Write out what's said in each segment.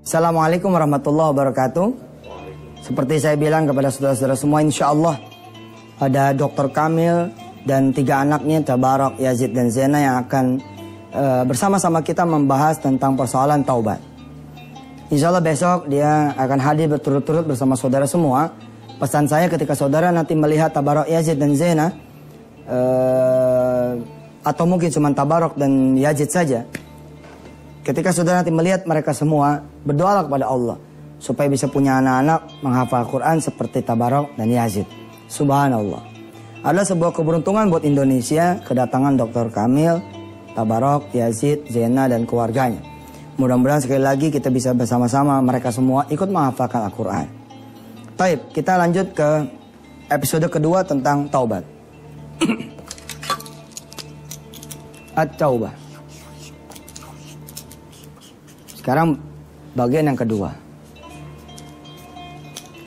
Assalamualaikum warahmatullahi wabarakatuh. Seperti saya bilang kepada saudara-saudara semua, insya Allah ada Dr. Kamil dan 3 anaknya, Tabarak, Yazid, dan Zena, yang akan bersama-sama kita membahas tentang persoalan taubat. Insya Allah besok dia akan hadir berturut-turut bersama saudara semua. Pesan saya ketika saudara nanti melihat Tabarak, Yazid, dan Zena, atau mungkin cuma Tabarak dan Yazid saja, ketika saudara nanti melihat mereka semua, berdoalah kepada Allah supaya bisa punya anak-anak menghafal Quran seperti Tabarak dan Yazid. Subhanallah. Adalah sebuah keberuntungan buat Indonesia kedatangan Dr. Kamil, Tabarak, Yazid, Zena, dan keluarganya. Mudah-mudahan sekali lagi kita bisa bersama-sama mereka semua ikut menghafalkan Al-Quran. Baik, kita lanjut ke episode kedua tentang taubat. At-Taubah. Sekarang bagian yang kedua.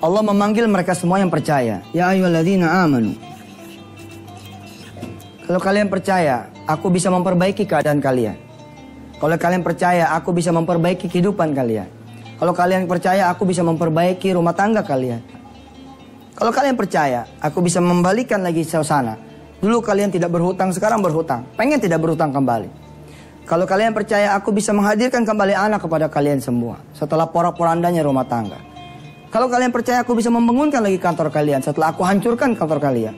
Allah memanggil mereka semua yang percaya. Ya ayyuhalladzina amanu. Kalau kalian percaya, aku bisa memperbaiki keadaan kalian. Kalau kalian percaya, aku bisa memperbaiki kehidupan kalian. Kalau kalian percaya, aku bisa memperbaiki rumah tangga kalian. Kalau kalian percaya, aku bisa membalikan lagi suasana. Dulu kalian tidak berhutang, sekarang berhutang. Pengen tidak berhutang kembali. Kalau kalian percaya, aku bisa menghadirkan kembali anak kepada kalian semua setelah porak-porandanya rumah tangga. Kalau kalian percaya, aku bisa membangunkan lagi kantor kalian setelah aku hancurkan kantor kalian.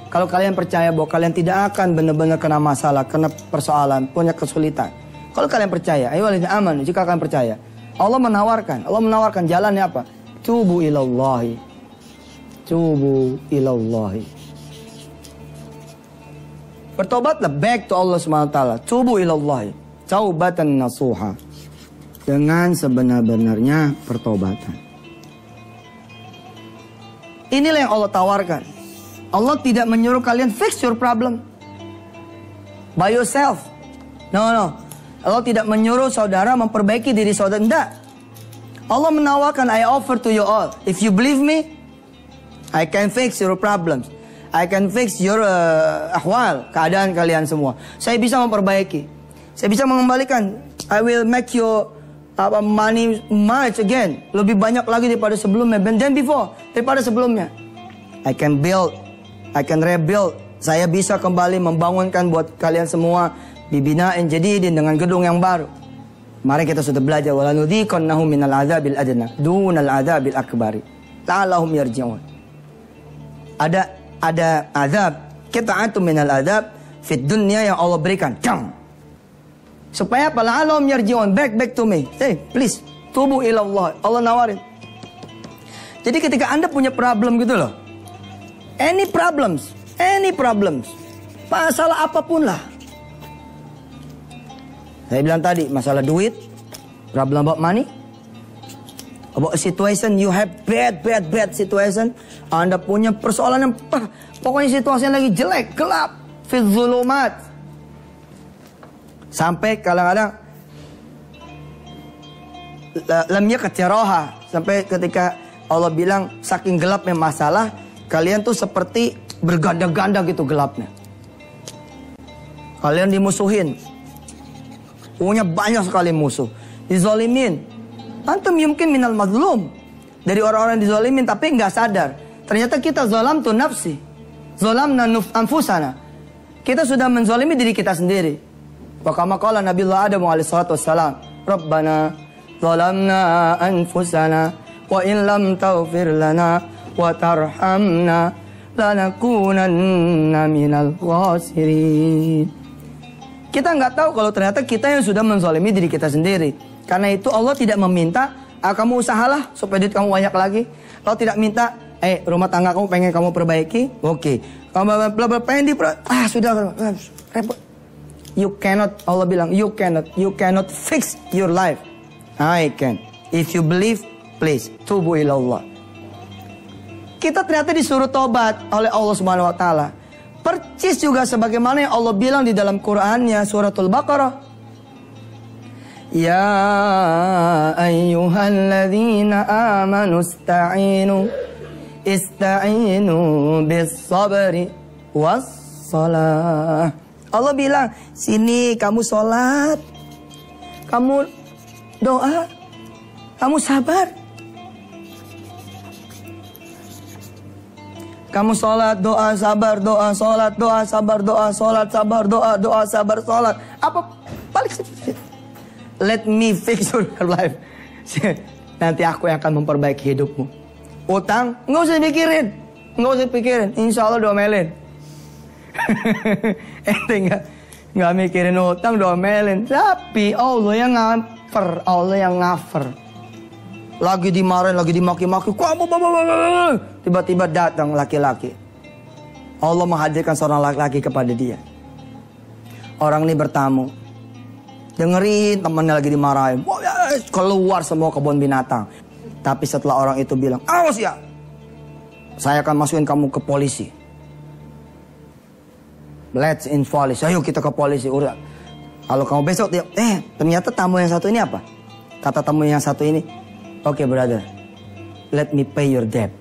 Kalau kalian percaya bahwa kalian tidak akan benar-benar kena masalah, kena persoalan, punya kesulitan. Kalau kalian percaya, ayo aman. Jika kalian percaya, Allah menawarkan jalannya apa? Tubu ilallahi. Tubu ilallahi. Bertobatlah, back to Allah SWT. Tubu ilallahi. Taubatan nasuha. Dengan sebenar-benarnya pertobatan. Inilah yang Allah tawarkan. Allah tidak menyuruh kalian fix your problem by yourself. No. Allah tidak menyuruh saudara memperbaiki diri saudara. Tidak. Allah menawarkan, I offer to you all. If you believe me, I can fix your problems. I can fix your ahwal, keadaan kalian semua. Saya bisa memperbaiki. Saya bisa mengembalikan. I will make your money much again. Lebih banyak lagi daripada sebelumnya. Than before. Daripada sebelumnya. I can build. I can rebuild. Saya bisa kembali membangunkan buat kalian semua. Bibina'in jadidin, dengan gedung yang baru. Mari kita sudah belajar. Walanudhiqannahum minal adzabil adna dunal adzabil akbari. La'allahum yarji'un. Ada azab, qita'atun minal azab fit dunya yang Allah berikan. Supaya apa? La'allahum yarji'un, back to me. Hey, please, tubu ilallah. Allah nawarin. Jadi ketika Anda punya problem gitu loh. Any problems, masalah apapun lah. Saya bilang tadi, masalah duit, problem about money, about a situation, you have bad situation. Anda punya persoalan yang pokoknya situasinya lagi jelek, gelap, fi dzulumat. Sampai kadang-kadang lam yaktiroha, sampai ketika Allah bilang saking gelapnya masalah, kalian tuh seperti berganda-ganda gitu gelapnya. Kalian dimusuhin. Punya banyak sekali musuh. Dizalimin. Antum yumkin minal mazlum. Dari orang-orang dizalimin tapi nggak sadar. Ternyata kita zalam tu nafsi. Zalamna anfusana. Kita sudah menzalimi diri kita sendiri. Wa kama qala Nabiullah Adam alaihi salatu wassalam, Rabbana zalamna anfusana wa in lam taghfir lana wa tarhamna lanakunanna minal khasirin. Kita nggak tahu kalau ternyata kita yang sudah menzalimi diri kita sendiri. Karena itu Allah tidak meminta, kamu usahalah supaya duit kamu banyak lagi. Allah tidak minta, rumah tangga kamu pengen kamu perbaiki, oke. Kamu pengen sudah repot. You cannot, Allah bilang, you cannot fix your life. I can. If you believe, please, tubu ilallah. Kita ternyata disuruh tobat oleh Allah Subhanahu wa taala. Percis juga sebagaimana yang Allah bilang di dalam Qur'annya, suratul Baqarah. Ya ayyuhalladzina amanu ista'inu bis sabri was salah. Allah bilang, sini kamu sholat, kamu doa, Kamu sabar. Kamu sholat, doa, sabar, doa, sholat, doa, sabar, doa, sholat, sabar, doa, doa, sabar, sholat. Apa? Balik. Let me fix your life. Nanti aku yang akan memperbaiki hidupmu. Utang, nggak usah dipikirin. Nggak usah pikirin. Insya Allah diomelin. Ente nggak mikirin utang, diomelin. Tapi Allah yang ngaper, Allah yang ngafer. Lagi dimarahin, lagi dimaki-maki. Tiba-tiba datang laki-laki. Allah menghadirkan seorang laki-laki kepada dia. Orang ini bertamu. Dengerin temannya lagi dimarahin. Keluar semua kebun binatang. Tapi setelah orang itu bilang, awas ya, saya akan masukin kamu ke polisi. Let's in police. Ayo kita ke polisi. Udah. Kalau kamu besok dia, ternyata tamu yang satu ini apa? Kata tamu yang satu ini, oke, brother, let me pay your debt.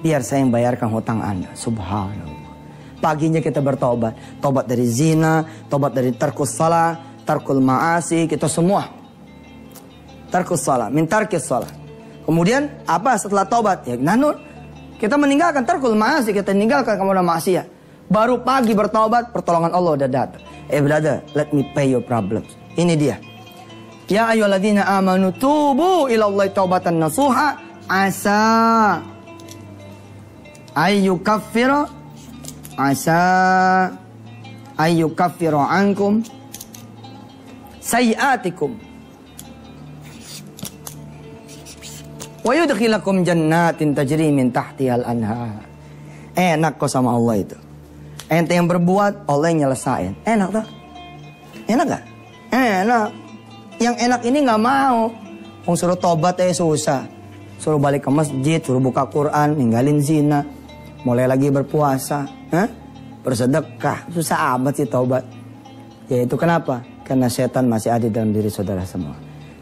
Biar saya yang bayarkan hutang Anda. Subhanallah. Paginya kita bertobat. Tobat dari zina, tobat dari tarkus salah, tarkul ma'asi, kita semua. Tarkus salah, min tarkis salah. Kemudian apa setelah tobat? Ya, kita meninggalkan tarkul ma'asi, kita meninggalkan kemudian maksiat. Baru pagi bertobat, pertolongan Allah udah datang. Brother, let me pay your problems. Ini dia. Ya ayyuhalladzina amanu tubu ilallahi taubatan nasuha asa ayyukaffiru ankum sayiatikum wa yudkhilakum jannatin tajri min tahtihal anhar. Enak kok sama Allah itu. Ente yang berbuat, Allah yang nyelesain. Enak tuh? Enak gak? Enak. Yang enak ini nggak mau. Suruh tobat susah. Suruh balik ke masjid, suruh buka Quran, ninggalin zina, mulai lagi berpuasa, bersedekah. Susah amat sih tobat. Ya itu kenapa? Karena setan masih ada dalam diri saudara semua.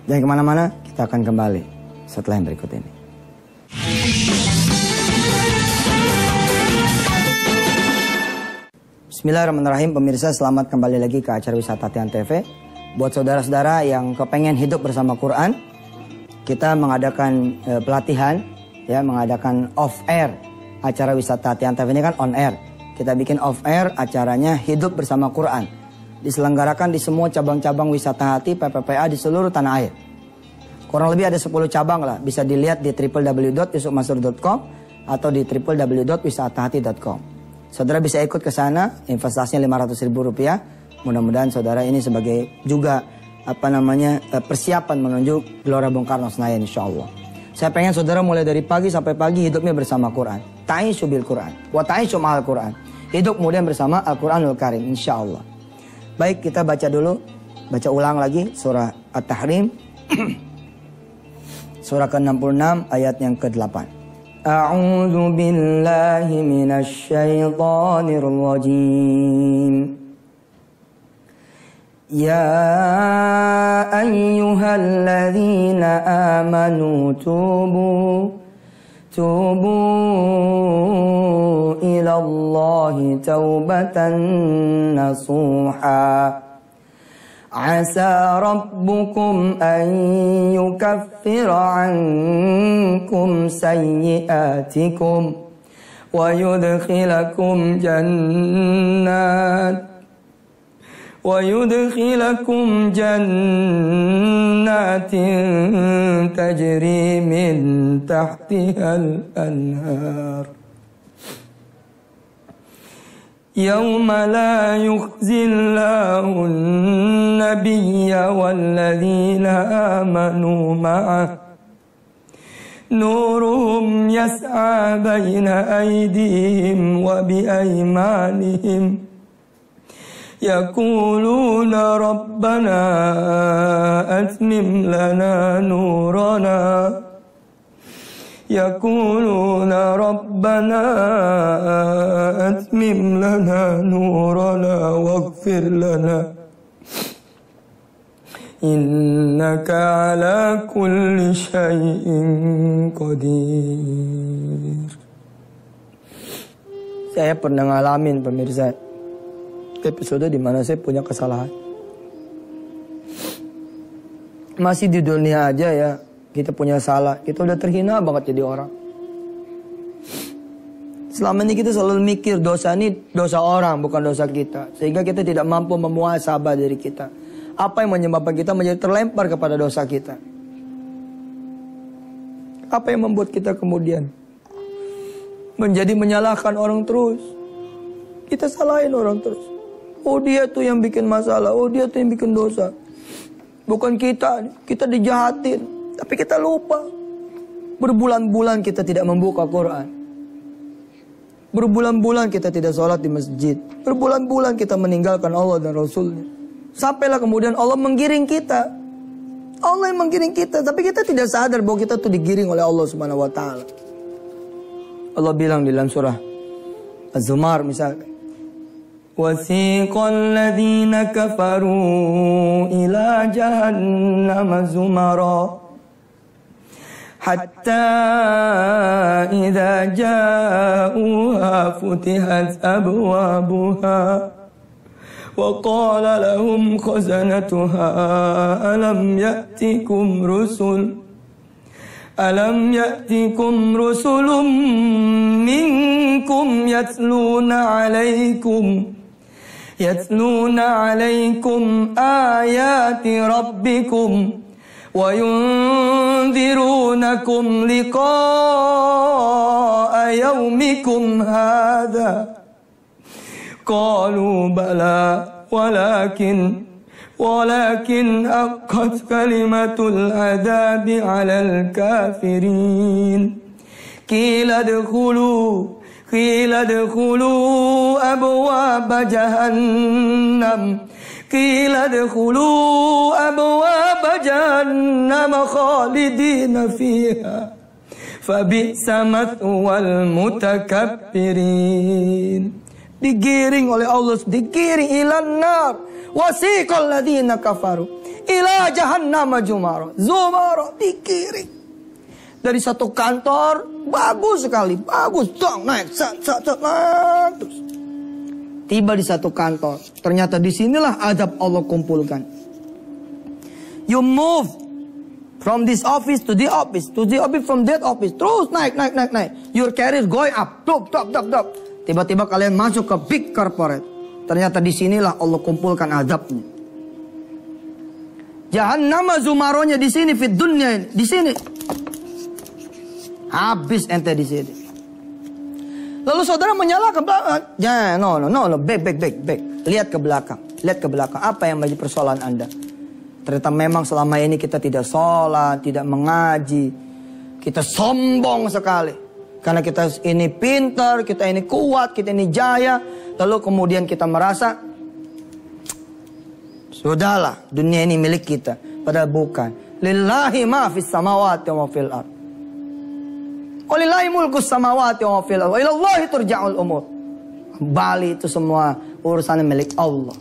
Jangan kemana-mana, kita akan kembali setelah yang berikut ini. Bismillahirrahmanirrahim. Pemirsa, selamat kembali lagi ke acara Wisata Tian TV. Buat saudara-saudara yang kepengen hidup bersama Quran, kita mengadakan pelatihan, ya, mengadakan off air. Acara Wisata Tian TV ini kan on air. Kita bikin off air, acaranya hidup bersama Quran. Diselenggarakan di semua cabang-cabang wisata hati PPPA di seluruh tanah air. Kurang lebih ada 10 cabang lah. Bisa dilihat di www.yusufmansur.com atau di www.wisatahati.com. Saudara bisa ikut ke sana, investasinya Rp500.000. Mudah-mudahan saudara ini sebagai juga persiapan menuju Gelora Bung Karno Senayan, insya Allah. Saya pengen saudara mulai dari pagi sampai pagi hidupnya bersama Quran. Ta'ishu bil Quran, wa ta'ishu ma'al Quran. Hidup kemudian bersama Al-Quranul Karim, insya Allah. Baik, kita baca dulu, baca ulang lagi surah At-Tahrim. Surah ke-66 ayat yang ke-8. A'udzu billahi minasy syaithanir rajim. Ya ayyuhalladzina amanu tubu ilallahi taubatan nasuha. Asa rabbukum an yukaffira ankum sayyiatikum wa yudkhilakum jannatin tajri min tahtihal anhar. Yawma la yukhzillahu an-nabiyya wal-ladhina amanu ma'ah nuruhum yas'a bayna aydihim wa biaymanihim yaquluna rabbana atmim lana nurana يقولون ربنا أتمم لنا نورنا واغفر لنا إنك على كل شيء قدير. Saya pernah ngalamin, pemirsa, episode di mana saya punya kesalahan. Masih di dunia aja ya, kita punya salah, kita udah terhina banget jadi orang. Selama ini kita selalu mikir dosa ini dosa orang, bukan dosa kita. Sehingga kita tidak mampu memuhasabah diri kita. Apa yang menyebabkan kita menjadi terlempar kepada dosa kita? Apa yang membuat kita kemudian menjadi menyalahkan orang terus? Kita salahin orang terus. Oh dia tuh yang bikin masalah, oh dia tuh yang bikin dosa. Bukan kita, kita dijahatin. Tapi kita lupa. Berbulan-bulan kita tidak membuka Quran. Berbulan-bulan kita tidak sholat di masjid. Berbulan-bulan kita meninggalkan Allah dan Rasulnya. Sampailah kemudian Allah menggiring kita. Allah yang menggiring kita. Tapi kita tidak sadar bahwa kita tuh digiring oleh Allah Subhanahu wa ta'ala. Allah bilang di dalam surah Az-Zumar misalnya. وَسِيقَ الَّذِينَ كَفَرُوا إِلَى جَهَنَّمَ زُمَرًا حَتَّى إِذَا جَاءُوهَا فُتِحَتْ أَبْوَابُهَا وَقَالَ لَهُمْ خَزَنَتُهَا أَلَمْ يَأْتِكُمْ رُسُلٌ مِّنكُمْ يَتْلُونَ عَلَيْكُمْ آيَاتِ رَبِّكُمْ وَيُنذِرُونَكُمْ لِقَاءَ يَوْمِكُمْ هَذَا قَالُوا بَلَى وَلَكِنْ حَقَّتْ كَلِمَةُ الْعَذَابِ عَلَى الْكَافِرِينَ قِيلَ ادْخُلُوا أَبْوَابَ جَهَنَّمَ خَالِدِينَ فِيهَا فَبِئْسَ مَثْوَى الْمُتَكَبِّرِينَ. Digiring oleh Allah, digiring ilan nar. Wasiqal ladzina kafaru ila jahannama zumara, digiring dari satu kantor bagus sekali, bagus dong, naik terus tiba di satu kantor, ternyata disinilah adab Allah kumpulkan. You move from this office to the office, from that office, terus naik. Your career going up, top. Tiba-tiba kalian masuk ke big corporate. Ternyata disinilah Allah kumpulkan azabnya. Jahannama zumaronya di sini, fit dunya di sini. Habis ente di sini. Lalu saudara menyalahkan belakang. Ya, no, back. Lihat ke belakang. Apa yang menjadi persoalan Anda? Ternyata memang selama ini kita tidak sholat, tidak mengaji. Kita sombong sekali. Karena kita ini pintar, kita ini kuat, kita ini jaya. Lalu kemudian kita merasa, sudahlah, dunia ini milik kita. Padahal bukan. Lillahi ma fis samawati wa fil ard. Walillahi mulkus samawati wa fil ard. Wa ilallahi turja'ul umur. Kembali itu semua urusannya milik Allah.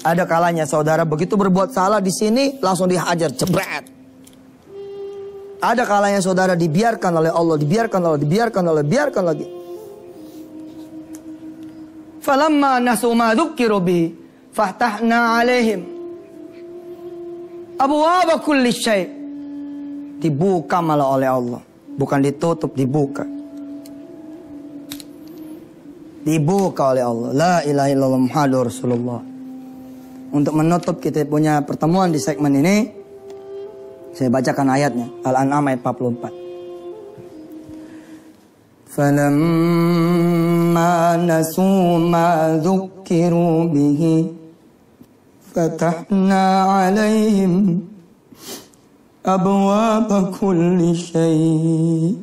Ada kalanya saudara begitu berbuat salah di sini, langsung dihajar, jebret. Ada kalanya saudara dibiarkan oleh Allah, dibiarkan lagi. Falamma nasu ma dzukkiru bi fahtahna alaihim abwaaba kulli syai'. Dibuka malah oleh Allah, bukan ditutup, dibuka. Dibuka oleh Allah. La ilaha illallah Muhammadur Rasulullah. Untuk menutup kita punya pertemuan di segmen ini, saya bacakan ayatnya, Al-An'am ayat 44. Falamma nasu ma dzukkiru bihi fatahna 'alaihim abwaaba kulli syai'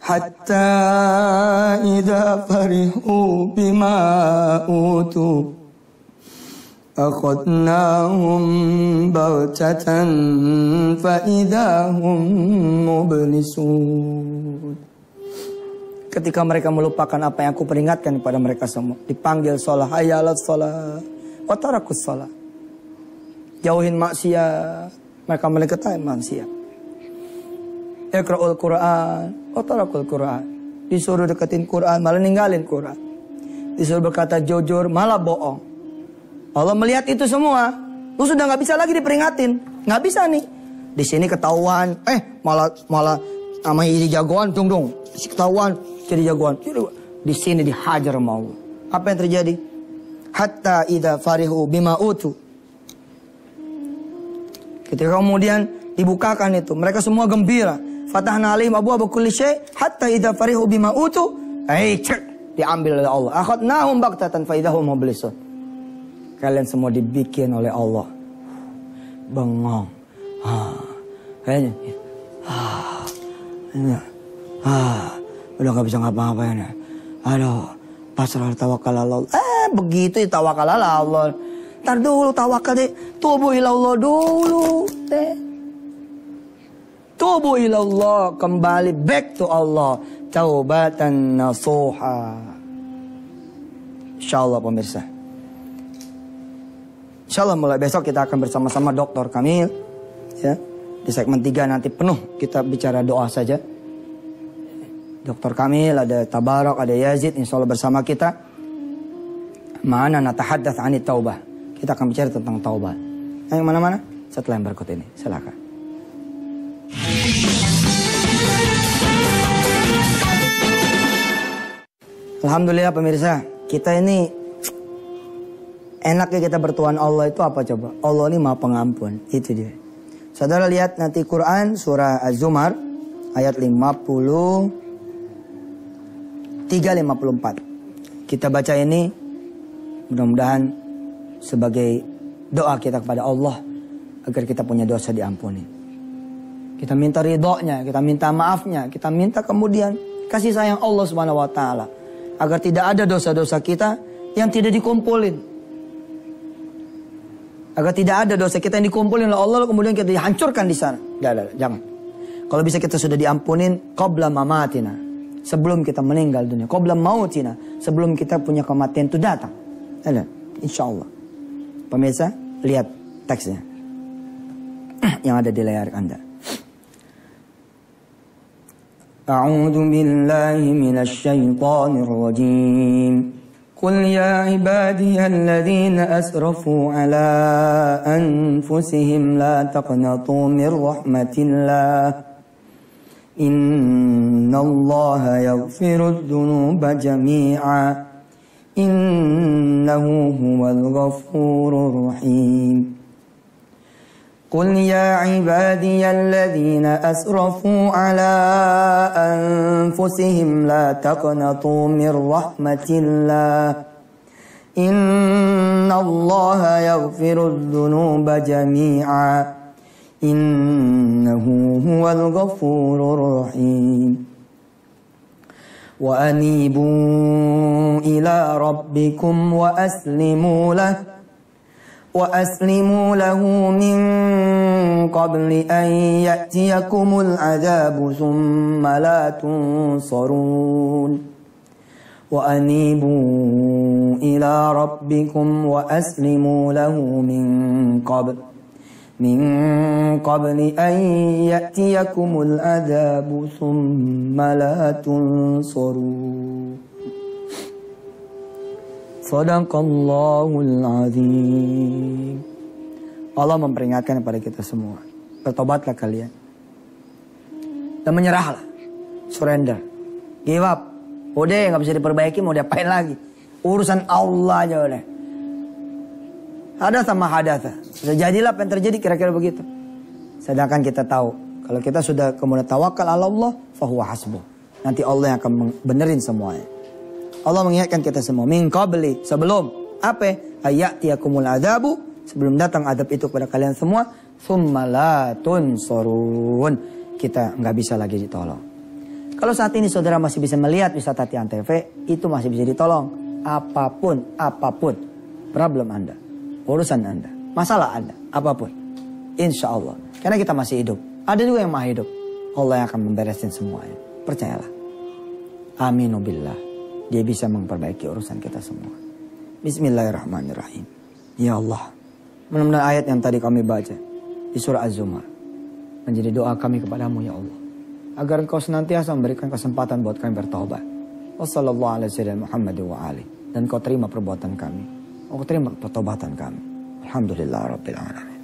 hatta idza farihu bima utu akhadnahum baghtatan fa idahum mublisun. Ketika mereka melupakan apa yang aku peringatkan kepada mereka semua, dipanggil sholat, hayya 'alas sholat, wa tarakus sholat. Jauhin maksiat, mereka mendekati maksiat. Iqra'ul Qur'an, wa tarakul Qur'an. Disuruh deketin Qur'an, malah ninggalin Qur'an. Disuruh berkata jujur, malah bohong. Allah melihat itu semua. Lu sudah gak bisa lagi diperingatin. Nggak bisa nih. Di sini ketahuan, malah sama jadi jagoan, dong. Ketahuan jadi jagoan. Di sini dihajar sama Allah. Apa yang terjadi? Hatta idza farihu bima utu. Ketika kemudian dibukakan itu, mereka semua gembira. Fatahna alaihim abwaaba kulli syai' hatta idza farihu bima utu. Diambil oleh Allah. Akhadnahum baghtatan fa idza hum mublisun. Kalian semua dibikin oleh Allah. Bengong. Kayaknya. Udah gak bisa ngapa-ngapain ya. Aduh, pasrah tawakal Allah. Begitu ya tawakal Allah. Ntar dulu tawakal deh. Tubu ilallah dulu deh. Tubu ilallah. Kembali back to Allah. Taubatan nasuha. InsyaAllah pemirsa. InsyaAllah mulai besok kita akan bersama-sama Dr. Kamil. Ya, di segmen 3 nanti penuh kita bicara doa saja. Dr. Kamil, ada Tabarok, ada Yazid, insya Allah bersama kita. Ma'ana natahaddath anit taubah. Kita akan bicara tentang taubat. Yang mana-mana? Setelah yang berikut ini. Silakan. Alhamdulillah pemirsa, kita ini enaknya kita bertuhan Allah itu apa coba? Allah ini Maha Pengampun, itu dia. Saudara lihat nanti Quran surah Az-Zumar ayat 53-54. Kita baca ini mudah-mudahan sebagai doa kita kepada Allah agar kita punya dosa diampuni. Kita minta ridhonya, kita minta maafnya, kita minta kemudian kasih sayang Allah Subhanahu wa taala agar tidak ada dosa-dosa kita yang tidak dikumpulin. Agar tidak ada dosa kita yang dikumpulin oleh Allah kemudian kita dihancurkan di sana. Jangan. Kalau bisa kita sudah diampunin qabla mamatina, sebelum kita meninggal dunia, qabla mautina, sebelum kita punya kematian itu datang. Insyaallah. Pemirsa, lihat teksnya yang ada di layar Anda. A'udzu billahi minasy syaithanir rajim. قل يا عبادي الذين أسرفوا على أنفسهم لا تقنطوا من رحمة الله إن الله يغفر الذنوب جميعا إنه هو الغفور الرحيم قل يا عبادي الذين أسرفوا على أنفسهم لا تقنطوا من رحمة الله إن الله يغفر الذنوب جميعا إنه هو الغفور الرحيم وأنيبوا إلى ربكم وأسلموا له من قبل أن يأتيكم العذاب ثم لا تنصرون وأنيبوا إلى ربكم وأسلموا له من قبل أن يأتيكم العذاب ثم لا تنصرون Sadaqallahul azim. Allah memperingatkan kepada kita semua. Bertobatlah kalian. Dan menyerahlah. Surrender. Give up. Udah gak bisa diperbaiki, mau diapain lagi. Urusan Allah aja udah. Hadatha ma hadatha. Jadilah apa yang terjadi kira-kira begitu. Sedangkan kita tahu. Kalau kita sudah kemudian tawakal ala Allah, fahuwa hasbuh. Nanti Allah yang akan benerin semuanya. Allah mengingatkan kita semua. Min qabli, sebelum apa? Ayatiyakumul adabu, sebelum datang adab itu kepada kalian semua. Tsumma la tunsurun. Kita nggak bisa lagi ditolong. Kalau saat ini saudara masih bisa melihat wisata Tian TV, itu masih bisa ditolong. Apapun problem Anda, urusan Anda, masalah Anda, apapun. Insya Allah. Karena kita masih hidup. Ada juga yang maha hidup. Allah yang akan memberesin semuanya. Percayalah. Aminu billah. Dia bisa memperbaiki urusan kita semua. Bismillahirrahmanirrahim. Ya Allah. Mudah-mudahan ayat yang tadi kami baca di surah Az-Zumar menjadi doa kami kepadamu ya Allah. Agar engkau senantiasa memberikan kesempatan buat kami bertaubat. Wassallallahu alaihi Muhammad wa alihi. Dan kau terima perbuatan kami. Kau terima pertobatan kami. Alhamdulillah Rabbil Alamin.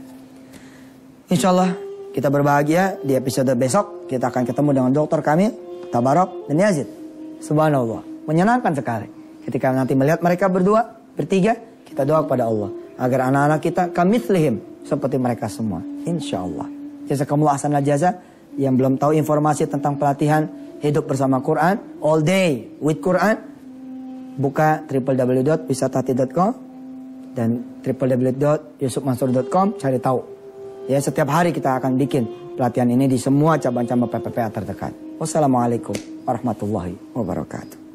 Insya Allah kita berbahagia di episode besok. Kita akan ketemu dengan Dr. Kamil, Tabarok, dan Yazid. Subhanallah, menyenangkan sekali. Ketika nanti melihat mereka berdua, bertiga, kita doa kepada Allah. Agar anak-anak kita kamithlihim, seperti mereka semua. Insya Allah. Jazakumullah ahsanal jaza. Yang belum tahu informasi tentang pelatihan hidup bersama Quran, all day with Quran, buka www.wisatahati.com dan www.yusufmansur.com, cari tahu. Ya, setiap hari kita akan bikin pelatihan ini di semua cabang-cabang PPPA terdekat. Wassalamualaikum warahmatullahi wabarakatuh.